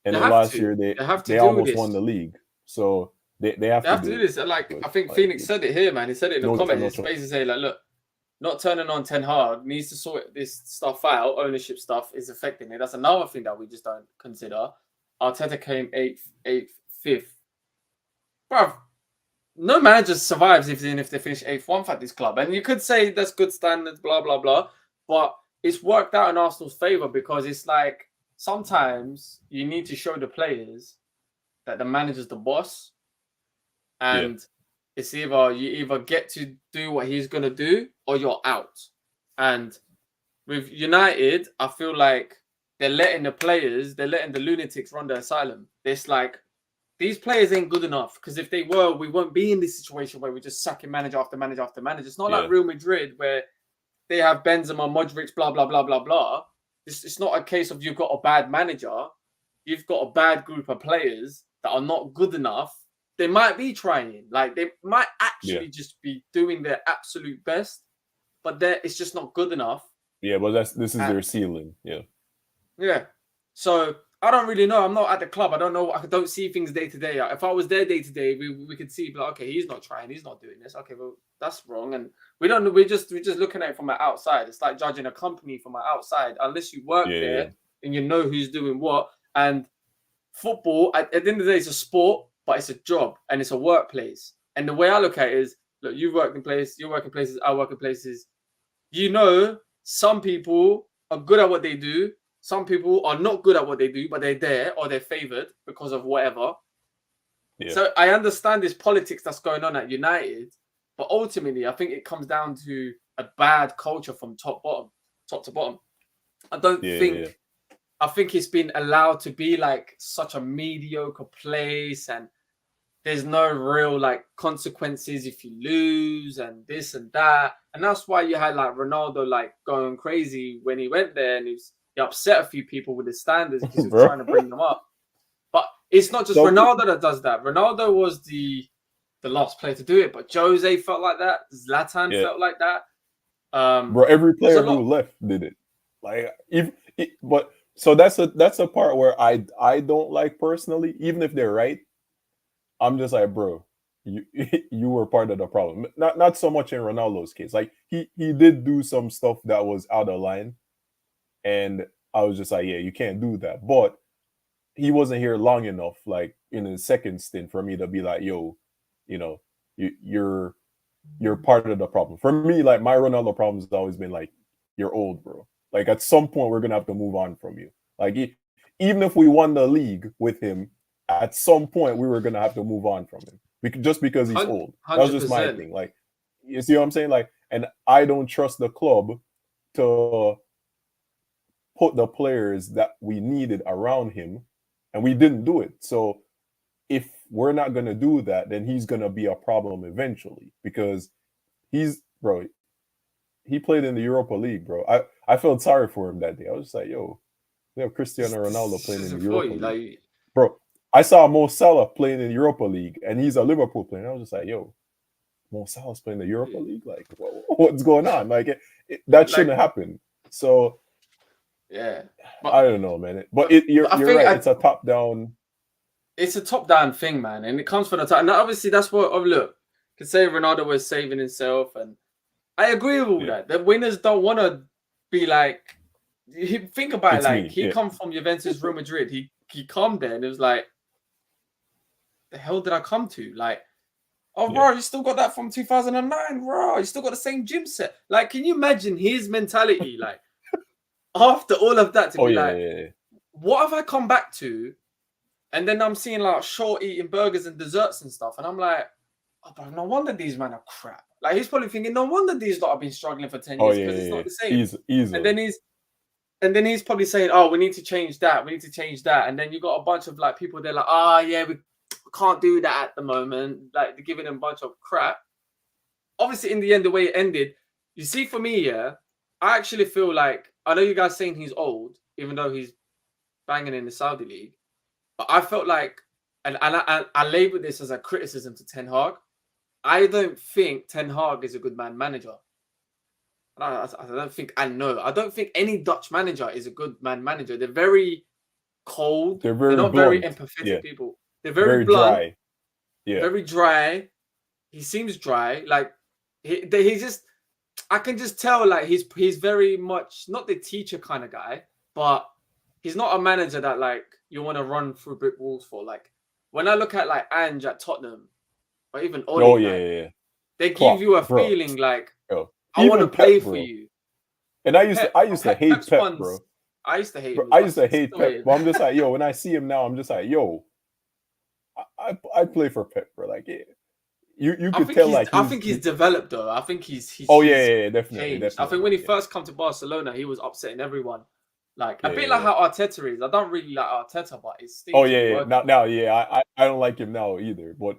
And then last year they almost won the league. So they have to do this. Like, I think Phoenix said it here, man. He said it in the comments. It's basically saying, like, look, not turning on Ten Hag, needs to sort this stuff out. Ownership stuff is affecting it. That's another thing that we just don't consider. Arteta came 8th, 5th. Bruv, no manager survives if they finish 8th, 1st at this club. And you could say that's good standards, blah, blah, blah. But it's worked out in Arsenal's favour, because it's like sometimes you need to show the players that the manager's the boss. And it's you either get to do what he's going to do or you're out. And with United, I feel like they're letting the lunatics run the asylum. It's like, these players ain't good enough, because if they were, we won't be in this situation where we're just sacking manager after manager after manager. It's not like Real Madrid where they have Benzema, Modric, blah, blah, blah, blah, blah. It's not a case of you've got a bad manager. You've got a bad group of players that are not good enough. They might be trying. Like, they might actually just be doing their absolute best, but it's just not good enough. Yeah, but this is their ceiling. Yeah. Yeah. So I don't really know. I'm not at the club. I don't know. I don't see things day to day. If I was there day to day, we could see, like, okay, he's not trying. He's not doing this. Okay, well, that's wrong. And we don't know. We're just looking at it from the outside. It's like judging a company from the outside. Unless you work there and you know who's doing what. And football, at the end of the day, it's a sport, but it's a job and it's a workplace. And the way I look at it is, look, you work in places, you work in places, I work in places. Some people are good at what they do. Some people are not good at what they do, but they're there or they're favored because of whatever. Yeah. So I understand this politics that's going on at United, but ultimately I think it comes down to a bad culture from top to bottom. I don't think I think it's been allowed to be like such a mediocre place, and there's no real like consequences if you lose and this and that. And that's why you had like Ronaldo like going crazy when he went there, and he upset a few people with his standards because he was trying to bring them up. But it's not just Ronaldo that does that. Ronaldo was the last player to do it, but Jose felt like that. Zlatan felt like that. Bro, every player who left did it. Like, so that's a part where I don't like personally. Even if they're right, I'm just like, bro, you were part of the problem. Not so much in Ronaldo's case. Like, he did do some stuff that was out of line, and I was just like, yeah, you can't do that. But he wasn't here long enough, like in his second stint, for me to be like, yo, you're part of the problem. For me, like, my Ronaldo problem has always been like, you're old, bro. Like, at some point we're gonna have to move on from you. Like, even if we won the league with him, at some point we were gonna have to move on from him just because he's old. That was just my thing. Like, You see what I'm saying? Like, and I don't trust the club to put the players that we needed around him, and we didn't do it. So if we're not gonna do that, then he's gonna be a problem eventually, because bro, he played in the Europa League, bro. I felt sorry for him that day. I was just like, yo, we have Cristiano Ronaldo playing in the Europa League. Like, bro, I saw Mo Salah playing in the Europa League, and he's a Liverpool player. And I was just like, yo, Mo Salah's playing the Europa League? Like, what's going on? Like, that shouldn't happen. So, yeah. I don't know, man. But you're right. It's a top-down. It's a top-down thing, man. And it comes from the top. And obviously, that's what, look, could say Ronaldo was saving himself. And I agree with all that. The winners don't want to be like, think about it, like, he come from Juventus, Real Madrid. He come there and it was like, the hell did I come to? Like, bro, you still got that from 2009, bro. You still got the same gym set. Like, can you imagine his mentality? Like, after all of that, to be what have I come back to? And then I'm seeing like Shaw eating burgers and desserts and stuff. And I'm like, oh, bro, no wonder these men are crap. Like, he's probably thinking, no wonder these lot have been struggling for 10 years because it's not the same. Easily. And then he's probably saying, oh, we need to change that. We need to change that. And then you got a bunch of like people, they're like, we can't do that at the moment. Like, they're giving him a bunch of crap. Obviously, in the end, the way it ended, you see, for me, I actually feel like, I know you guys saying he's old, even though he's banging in the Saudi league. But I felt like, and I label this as a criticism to Ten Hag. I don't think Ten Hag is a good manager. I don't think I don't think any Dutch manager is a good manager. They're very cold. They're not very empathetic people. They're very blunt. Dry. Yeah. Very dry. He seems dry. Like he just, I can just tell like he's very much not the teacher kind of guy, but he's not a manager that like you want to run through brick walls for. Like when I look at like Ange at Tottenham, or even Oli, they give you a feeling like I want to play for you. And I used to hate Pep, bro. I used to hate him. I used to hate Pep. But I'm just like, yo, when I see him now, I'm just like, yo, I play for Pep, bro. Like, you could tell like I think he's developed though. I think he's definitely. I think when he first come to Barcelona, he was upsetting everyone. Like a bit like how Arteta is. I don't really like Arteta, but it's now I don't like him now either. But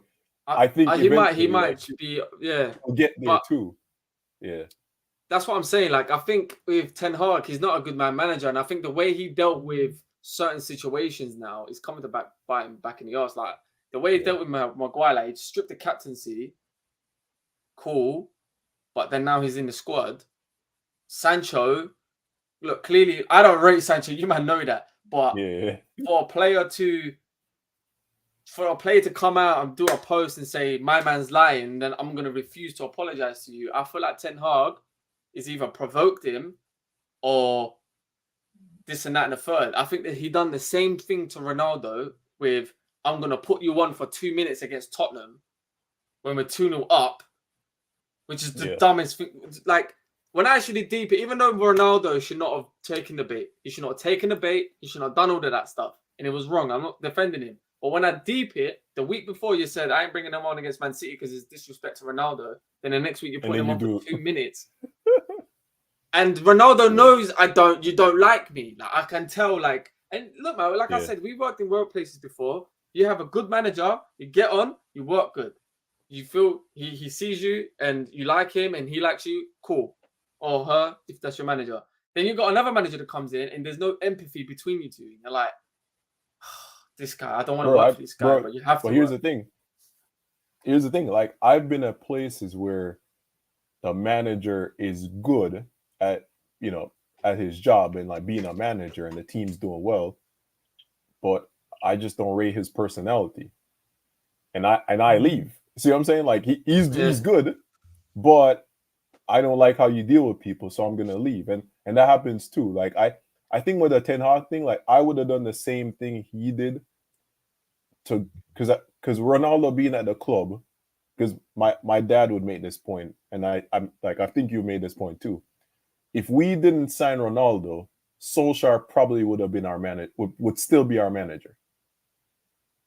I think he might be he'll get there too. Yeah. That's what I'm saying. Like, I think with Ten Hag, he's not a good manager. And I think the way he dealt with certain situations now is coming to bite him back in the arse. Like, the way he dealt with Maguire, like, he stripped the captaincy. Cool. But then now he's in the squad. Sancho, look, clearly, I don't rate Sancho. You might know that. But for a player to come out and do a post and say, my man's lying, then I'm going to refuse to apologize to you. I feel like Ten Hag is either provoked him or this and that and the third. I think that he done the same thing to Ronaldo with, I'm going to put you on for 2 minutes against Tottenham when we're 2-0 up, which is the dumbest thing. Like, when I actually deep it, even though Ronaldo should not have taken the bait, he should not have taken the bait, he should not have done all of that stuff. And it was wrong. I'm not defending him. But when I deep it, the week before you said, I ain't bringing him on against Man City because it's disrespect to Ronaldo. Then the next week you put him on for 2 minutes. And Ronaldo knows you don't like me. Like I can tell, like, and look, man, like I said, we worked in workplaces before. You have a good manager, you get on, you work good. You feel he sees you and you like him and he likes you, cool. Or her, if that's your manager. Then you got another manager that comes in and there's no empathy between you two. You're like, this guy, I don't want to work for this guy, but you have to. But here's the thing. Like, I've been at places where the manager is good at his job and like being a manager and the team's doing well, but I just don't rate his personality, and I leave. See what I'm saying? Like he's good, but I don't like how you deal with people, so I'm gonna leave, and that happens too. Like I think with the Ten Hag thing, like I would have done the same thing he did because Ronaldo being at the club, because my dad would make this point, and I'm like, I think you made this point too. If we didn't sign Ronaldo, Solskjaer probably would have been our manager, would still be our manager.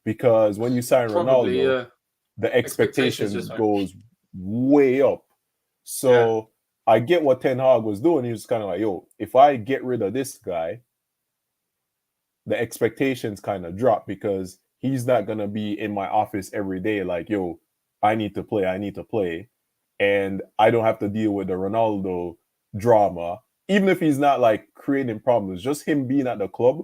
Because when you sign Ronaldo, the expectations goes way up. So I get what Ten Hag was doing. He was kind of like, yo, if I get rid of this guy, the expectations kind of drop because he's not going to be in my office every day like, yo, I need to play. And I don't have to deal with the Ronaldo drama. Even if he's not like creating problems, just him being at the club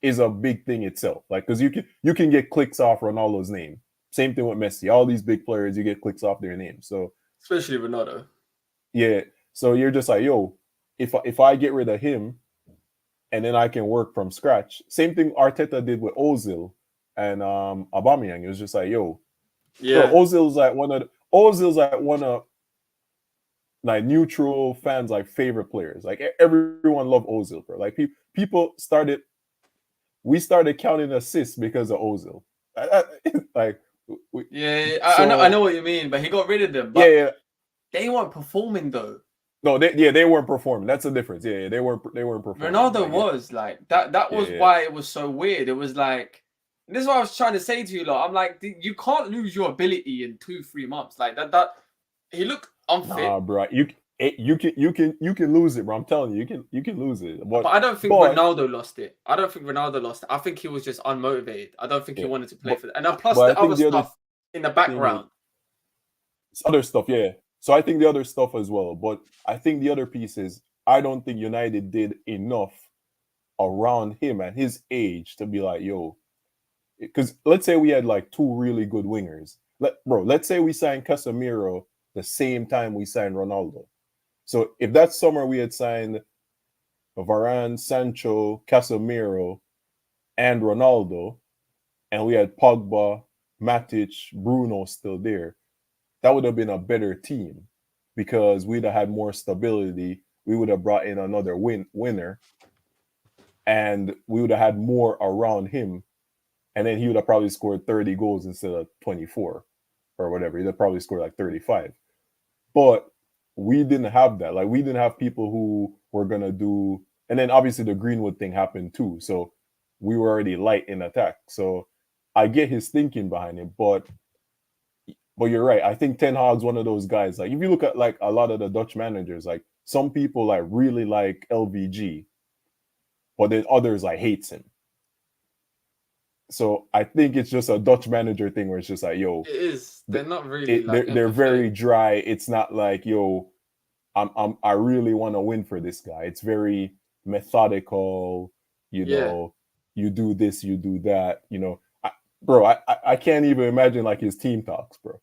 is a big thing itself. Like, because you can get clicks off Ronaldo's name. Same thing with Messi. All these big players, you get clicks off their names. So especially Ronaldo. Yeah. So you're just like, yo, if I get rid of him and then I can work from scratch. Same thing Arteta did with Ozil and Aubameyang. It was just like, yo, bro, Ozil's like one of like neutral fans like favorite players. Like everyone loved Ozil, bro. Like we started counting assists because of Ozil. Like I know what you mean, but he got rid of them. But they weren't performing though. No, they weren't performing. That's the difference. Yeah, they weren't performing. Ronaldo was like that. That was why it was so weird. It was like, this is what I was trying to say to you lot. I'm like, you can't lose your ability in 2-3 months. Like that he looked unfit. Nah, bro. You can lose it, bro. I'm telling you, you can lose it. But I don't think Ronaldo lost it. I don't think Ronaldo lost it. I think he was just unmotivated. I don't think he wanted to play for that. And then plus the other stuff in the background. Other stuff, yeah. So I think the other stuff as well. But I think the other piece is I don't think United did enough around him at his age to be like, yo, because let's say we had like 2 really good wingers. Let's say we signed Casemiro the same time we signed Ronaldo. So if that summer we had signed Varane, Sancho, Casemiro, and Ronaldo, and we had Pogba, Matic, Bruno still there, that would have been a better team because we'd have had more stability. We would have brought in another winner, and we would have had more around him. And then he would have probably scored 30 goals instead of 24 or whatever. He'd have probably scored like 35. But we didn't have that. Like, we didn't have people who were going to do... And then obviously the Greenwood thing happened too. So we were already light in attack. So I get his thinking behind it, but you're right. I think Ten Hag's one of those guys. Like, if you look at like a lot of the Dutch managers, like some people like really like LVG, but then others like hates him. So I think it's just a Dutch manager thing where it's just like, yo, it is. They're not really. They're very dry. It's not like, yo, I really want to win for this guy. It's very methodical. You know, you do this, you do that. You know, I can't even imagine like his team talks, bro.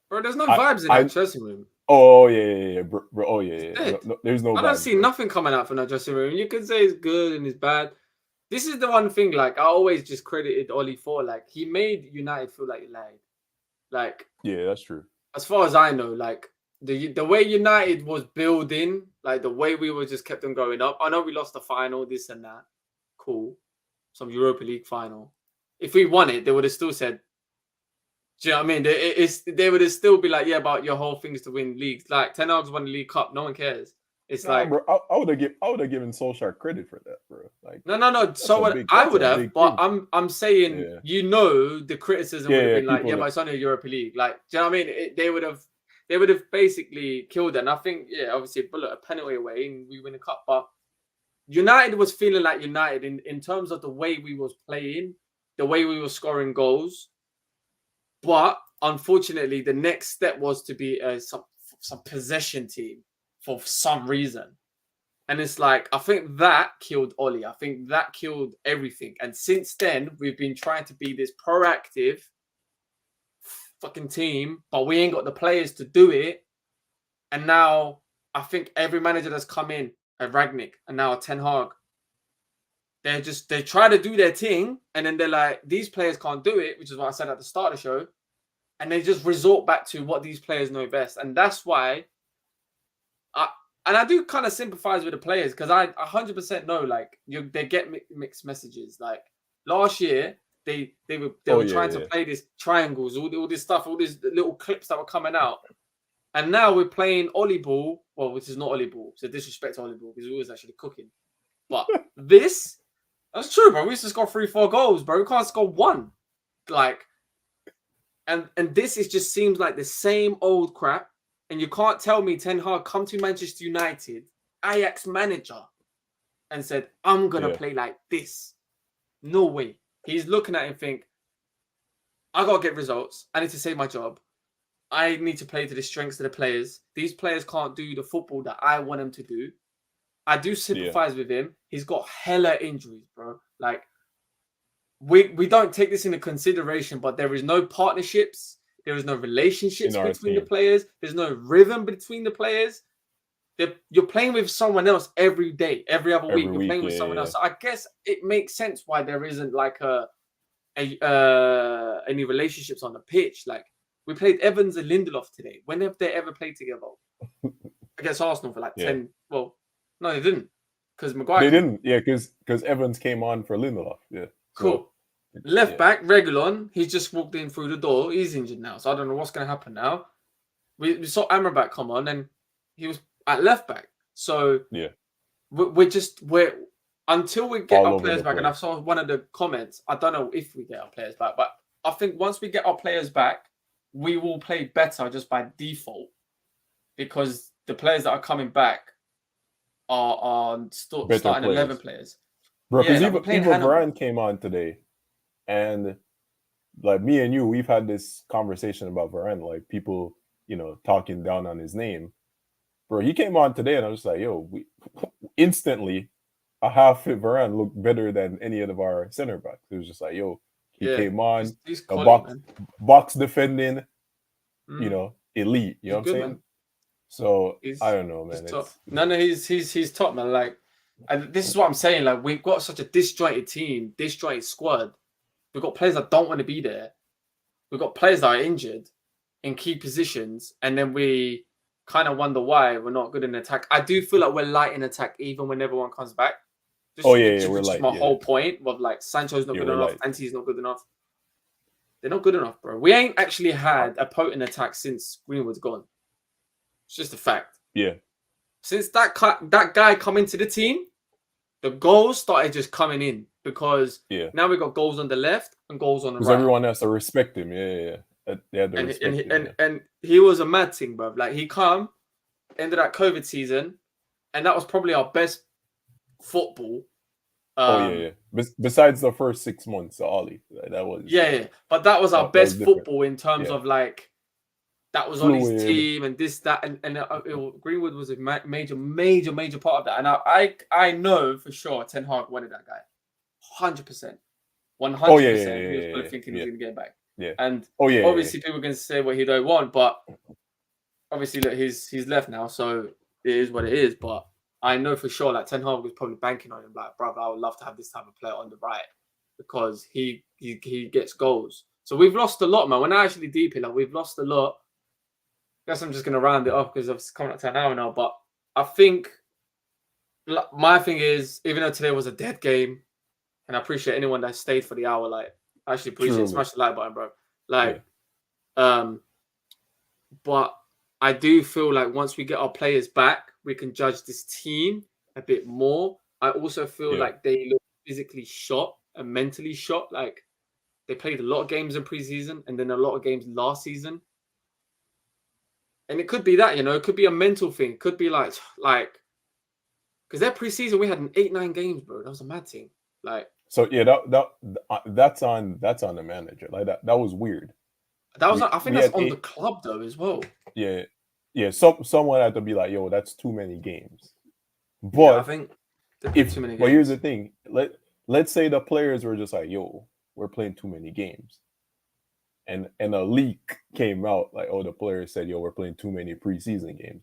Bro, there's no vibes in that dressing room. Oh yeah, bro. Oh yeah. No, there's no. I don't see nothing coming out from that dressing room. You can say it's good and it's bad. This is the one thing, like, I always just credited Oli for. Like, he made United feel like United. Like, yeah, that's true. As far as I know, like, the way United was building, like, the way we were just kept them going up. I know we lost the final, this and that. Cool. Some Europa League final. If we won it, they would have still said, do you know what I mean? They would have still be like, yeah, but your whole thing is to win leagues. Like, Ten Hag's won the League Cup. No one cares. It's like, bro, I would have given Solskjaer credit for that, bro. Like, no. So I would have, but I'm saying, you know, the criticism would have been like, yeah, but it's only a Europa League. Like, do you know what I mean? They would have basically killed it. And I think, obviously, a penalty away and we win a cup. But United was feeling like United in terms of the way we was playing, the way we were scoring goals. But unfortunately, the next step was to be some possession team for some reason. And it's like, I think that killed Oli. I think that killed everything. And since then, we've been trying to be this proactive fucking team, but we ain't got the players to do it. And now I think every manager that's come in, a Ragnick and now a Ten Hag, they try to do their thing, and then they're like, these players can't do it, which is what I said at the start of the show. And they just resort back to what these players know best. And that's why I do kind of sympathize with the players, because I 100% know, like, they get mixed messages. Like, last year, they were trying to play these triangles, all this stuff, all these little clips that were coming out. And now we're playing Ollie ball, well, which is not Ollie ball. So disrespect to Ollie ball, because we was actually cooking. But that's true, bro. We used to score 3-4 goals, bro. We can't score one. Like, and this just seems like the same old crap. And you can't tell me Ten Hag come to Manchester United, Ajax manager, and said, I'm going to play like this. No way. He's looking at it and think, I got to get results. I need to save my job. I need to play to the strengths of the players. These players can't do the football that I want them to do. I do sympathize with him. He's got hella injuries, bro. Like, we don't take this into consideration, but there is no partnerships. There is no relationships between the players. There's no rhythm between the players. You're playing with someone else every day, every other week. You're playing with someone else. So I guess it makes sense why there isn't like any relationships on the pitch. Like, we played Evans and Lindelof today. When have they ever played together? Against Arsenal for like 10. Well, no, they didn't. Because Maguire. They didn't. Yeah, because Evans came on for Lindelof. Yeah. Cool. Left back, Reguilon, he's just walked in through the door. He's injured now, so I don't know what's going to happen now. We saw Amrabat come on, and he was at left back. So we're until we get our players back. And I saw one of the comments. I don't know if we get our players back, but I think once we get our players back, we will play better just by default because the players that are coming back are starting 11 players. Bro, because even Varane came on today. And like me and you, we've had this conversation about Varane, like people, talking down on his name. Bro, he came on today and I was like, yo, instantly a half-fit Varane looked better than any of our center backs. It was just like, yo, he came on, he's box defending, elite. You know what I'm saying? Man. So I don't know, man. He's top, man. Like, and this is what I'm saying. Like, we've got such a disjointed team, disjointed squad. We've got players that don't want to be there. We've got players that are injured in key positions, and then we kind of wonder why we're not good in attack. I do feel like we're light in attack even when everyone comes back. We're light. My whole point of like Sancho's not good enough, Anti's not good enough. They're not good enough, bro. We ain't actually had a potent attack since Greenwood's gone. It's just a fact. Yeah. Since that guy come into the team, the goals started just coming in. Because now we got goals on the left and goals on the right. Because everyone has to respect him. And he was a mad thing, bro. Like, he come, ended that COVID season, and that was probably our best football. Besides the first 6 months of Ollie. That was... But that was our best football in terms of, like, that was on his team and this, that. And Greenwood was a major part of that. And I know for sure Ten Hag wanted that guy. 100%. 100%. He was probably thinking he's going to get back. Yeah. And obviously people are going to say what he don't want, but obviously look, he's left now, so it is what it is. But I know for sure like Ten Hag was probably banking on him, like, brother, I would love to have this type of player on the right because he gets goals. So we've lost a lot, man. When I actually deep it, like, we've lost a lot. I guess I'm just going to round it off because it's coming up to an hour now. But I think my thing is, even though today was a dead game, and I appreciate anyone that stayed for the hour. Like, I actually appreciate it. Smash the like button, bro. Like, but I do feel like once we get our players back, we can judge this team a bit more. I also feel like they look physically shot and mentally shot. Like, they played a lot of games in preseason and then a lot of games last season. And it could be that, it could be a mental thing. It could be like, because their preseason, we had 8-9 games, bro. That was a mad thing. Like, so that's on the manager. Like that was weird. That was I think that's on the club though as well. Yeah. Someone had to be like, yo, that's too many games. But I think too many games. But here's the thing. Let's say the players were just like, yo, we're playing too many games. And a leak came out like, oh, the players said, yo, we're playing too many preseason games.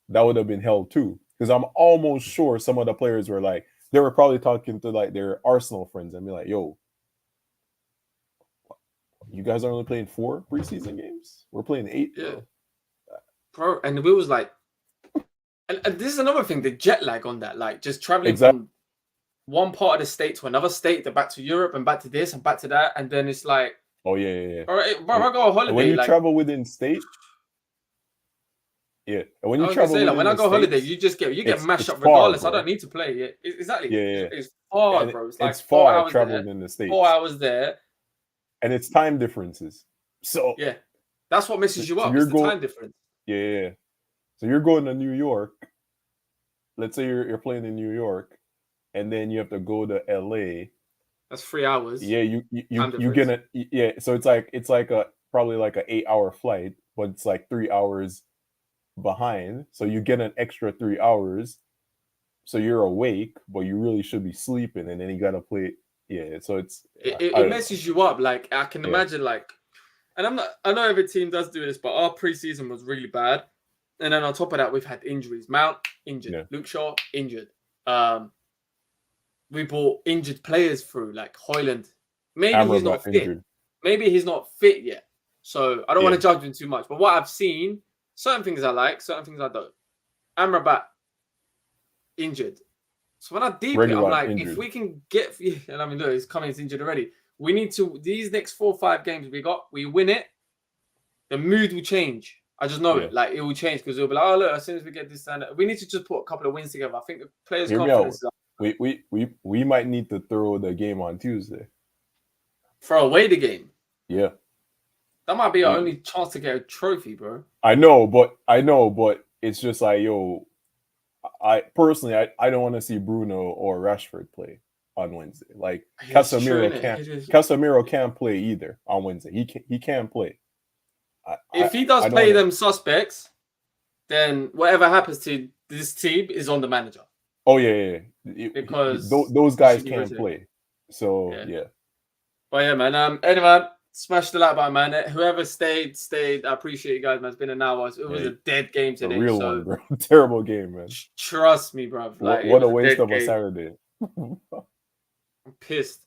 That would have been hell too. Because I'm almost sure some of the players were like, they were probably talking to like their Arsenal friends and be like, yo, you guys are only playing 4 preseason games? We're playing 8. Yeah. Bro, and we was like, and this is another thing, the jet lag on that, like just traveling from one part of the state to another state, to back to Europe and back to this and back to that. And then it's like, all right, bro, I go on holiday. When you travel within state, and when you travel, when I go on holiday, you get mashed up regardless. Bro. I don't need to play. Yeah, exactly. It's far, bro. It's like it's far traveling in the States. 4 hours there, and it's time differences. So that's what messes you up. It's the time difference. Yeah. So you're going to New York. Let's say you're playing in New York, and then you have to go to LA. That's 3 hours. Yeah, you Time get a yeah. So it's like a probably like an 8-hour flight, but it's like 3 hours behind. So you get an extra 3 hours. So you're awake, but you really should be sleeping, and then you gotta play. Yeah, so it messes you up. Like I can imagine, like, and I know every team does do this, but our preseason was really bad. And then on top of that, we've had injuries. Mount injured, Luke Shaw injured. We brought injured players through, like Hoyland. Maybe he's not fit. Injured. Maybe he's not fit yet. So I don't want to judge him too much. But what I've seen, certain things I like, certain things I don't. Amrabat injured. So when I deep it, I'm like, injured. If we can get, and I mean, look, he's coming, he's injured already. We need to, these next 4 or 5 games we win it, the mood will change. I just know it. Like, it will change because it'll be like, oh, look, as soon as we get this done, we need to just put a couple of wins together. I think the players' confidence is up. We might need to throw the game on Tuesday. Throw away the game? Yeah. That might be our only chance to get a trophy, bro. I know, but it's just like, yo, I personally don't want to see Bruno or Rashford play on Wednesday. Like Casemiro can't play either on Wednesday. He can't play. If he does play them suspects, then whatever happens to this team is on the manager. Oh yeah. Because those guys can't play. So yeah. But yeah, man. Anyway, smash the like button, man. Whoever stayed. I appreciate you guys, man. It's been an hour. It was a dead game today. A real one, bro. Terrible game, man. Trust me, bro. Like, what a waste of a Saturday. I'm pissed.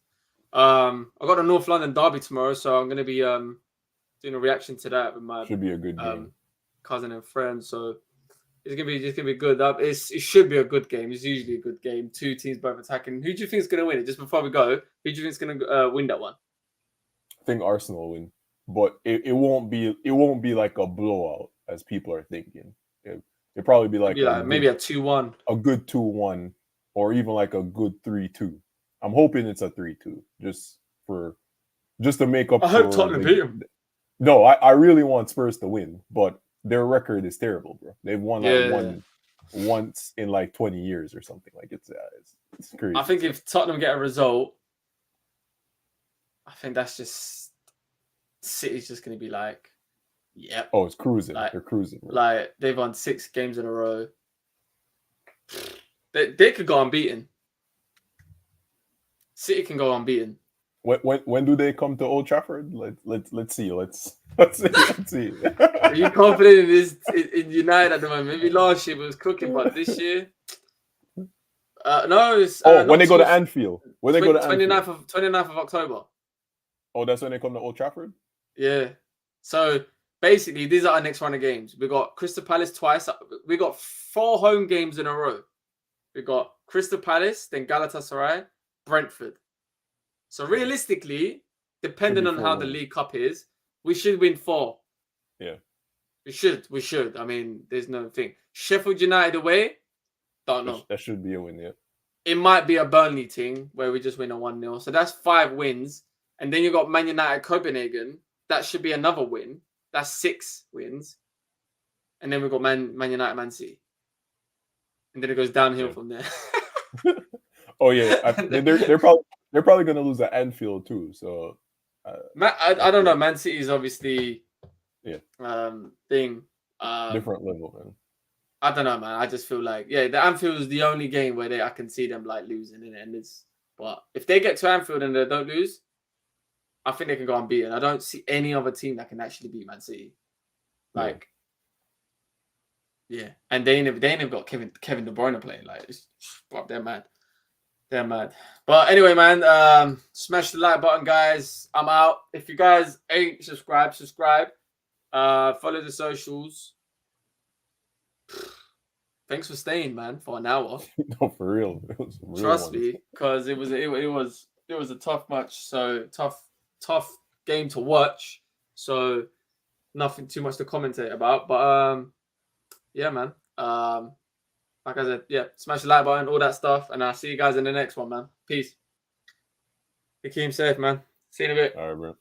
I got a North London derby tomorrow, so I'm gonna be doing a reaction to that with my should be a good game. Cousin and friend. So it's gonna be good. It should be a good game. It's usually a good game. 2 teams both attacking. Who do you think is gonna win it? Just before we go, who do you think is gonna win that one? I think Arsenal will win, but it won't be like a blowout as people are thinking. It'll probably be like maybe a 2-1, a good 2-1, or even like a good 3-2. I'm hoping it's a 3-2, just to make up. I hope Tottenham beat them. No, I really want Spurs to win, but their record is terrible, bro. They've won once in like 20 years or something. Like it's crazy. I think if Tottenham get a result, I think that's just City's just going to be like, yep. Oh, it's cruising. They're cruising. Bro. Like they've won 6 games in a row. They could go unbeaten. City can go unbeaten. When do they come to Old Trafford? Let's see. Let's see. Are you confident in this in United at the moment? Maybe last year it was cooking, but this year, no. It's, when they go to Anfield. When they go to 29th of October. Oh, that's when they come to Old Trafford? Yeah. So basically, these are our next run of games. We got Crystal Palace twice. We got 4 home games in a row. We got Crystal Palace, then Galatasaray, Brentford. So realistically, depending on how the League Cup is, we should win 4. Yeah. We should. I mean, there's no thing. Sheffield United away, don't know. That should be a win, yeah. It might be a Burnley thing where we just win a 1-0. So that's 5 wins. And then you got Man United Copenhagen. That should be another win. That's 6 wins. And then we've got Man United, Man City. And then it goes downhill from there. Oh yeah, they're probably going to lose at Anfield too. So I don't know. Man City is obviously thing different level, man. I don't know, man. I just feel like the Anfield is the only game where I can see them like losing in it. And but if they get to Anfield and they don't lose, I think they can go unbeaten. I don't see any other team that can actually beat Man City. Like, and they ain't got Kevin De Bruyne playing. Like, they're mad. They're mad. But anyway, man, smash the like button, guys. I'm out. If you guys ain't subscribed, subscribe. Follow the socials. Thanks for staying, man, for an hour. No, for real. Trust me, because it was a tough match. So tough game to watch. So nothing too much to commentate about. But yeah, man. Like I said, smash the like button, all that stuff, and I'll see you guys in the next one, man. Peace. Keep safe, man. See you in a bit. All right, bro.